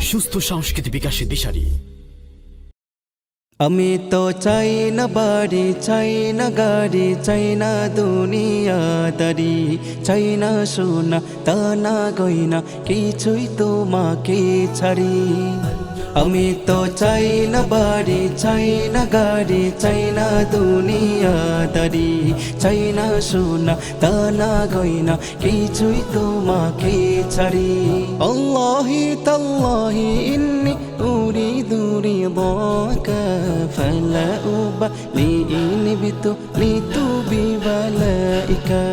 সুস্থ সংস্কৃতি বিকাশের দিশারি। আমি তো চাই না বাড়ি, চাই না গাড়ি, চাই না দুনিয়াদারি, চাই না সোনা দানা গয়না, কিছুই তোমাকে ছাড়ি। আমি তো চাই না বাড়ি, চাই না গাড়ি, চাই না দুনিয়াদারি, চাই না সোনা দানা গয়না, কিছুই তোমাকে ছাড়ি। আল্লাহি তাল্লাহি ইন্নি উরিদু রিদাকা ফালা উবালি ইন বিতুলিতু বিওয়ালাইকা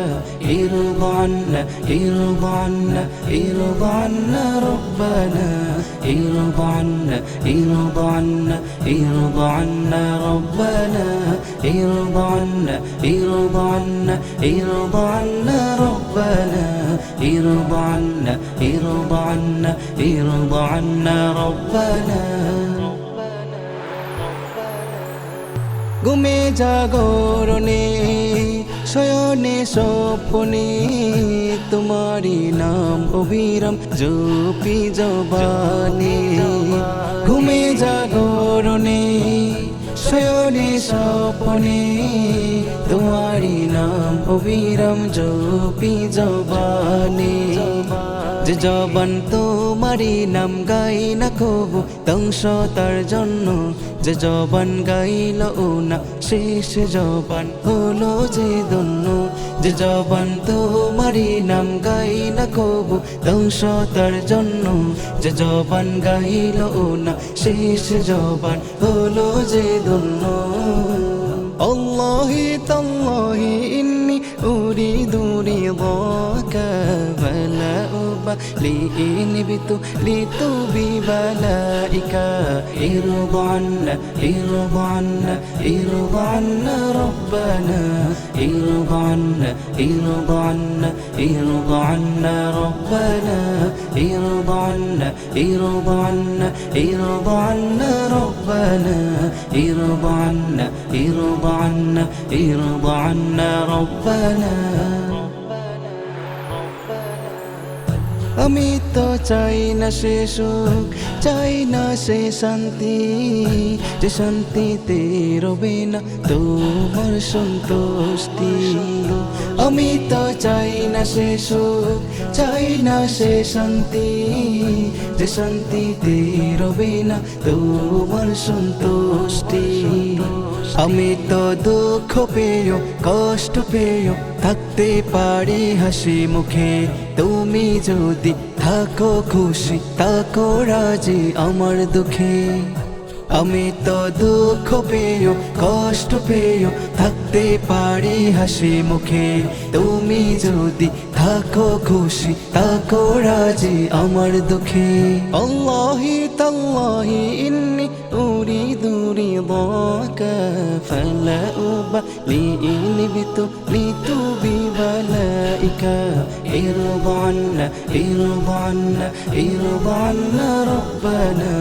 ইরদা আন্না ইরদা আন্না ইরদা আন্না রব্বানা ইরদা আন্না ইরদা আন্না ইরদা আন্না রব্বানা ইরদা আন্না ইরদা আন্না ইরদা আন্না রব্বানা ইরদা আন্না ইরদা আন্না ইরদা আন্না রব্বানা। ঘুমে জাগরণে শয়নে স্বপ্নে তোমারি নাম অবিরাম জপি জবানে। ঘুমে জাগরণে শয়নে স্বপ্নে তোমারি নাম অবিরাম জপি জবানে। যে জবান তোমারি নাম গাই না কবু ধ্বংস তার জন্য, যে জবান গাইল না শেষ জবান হলো যে ধন্য। যে জবান তোমারি নাম গাই না কবু ধ্বংস তার জন্য, যে জবান গাইল না শেষ জবান হলো যে ধন্য। আল্লাহি তাল্লাহি ইন্নি উরিদু রিদাকা ফালা উবালি ইন বিতুলিতু বিওয়ালাইকা ইরদা আন্না ইরদা আন্না ইরদা আন্না রব্বানা ইরদা আন্না ইরদা আন্না ইরদা আন্না রব্বানা ইরদা আন্না ইরদা আন্না ইরদা আন্না রব্বানা ইরদা আন্না ইরদা আন্না ইরদা আন্না রব্বানা। আমি তো চাই না সে সুখ, চাই না সে শান্তি, যে শান্তিতে রবে না তোমার সন্তুষ্টি। আমি তো চাই না সে সুখ, চাই না সে শান্তি, যে শান্তিতে রবে না তোমার সন্তুষ্টি। আমি তো দুঃখ পেয়েও কষ্ট পেয়েও থাকতে পারি হাসি মুখে, তুমি যদি থাকো খুশি থাকো রাজি আমার দুঃখে। আমি তো দুঃখ পেয়েও কষ্ট পেয়েও থাকতে পারি হাসি মুখে, তুমি যদি থাকো খুশি থাকো রাজি আমার দুঃখে। আল্লাহি তাল্লাহি ইন্নি উরিদু রিদাকা ফালা উবালি ইন বিতুলিতু বিওয়ালাইকা ইরদা আন্না ইরদা আন্না ইরদা আন্না রব্বানা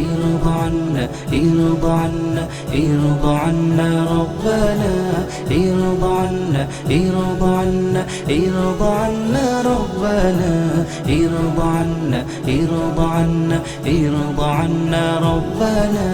ইরদা আন্না ইরদা আন্না ইরদা আন্না রব্বানা ইরদা আন্না ইরদা আন্না ইরদা আন্না রব্বানা ইরদা আন্না ইরদা আন্না ইরদা আন্না রব্বানা।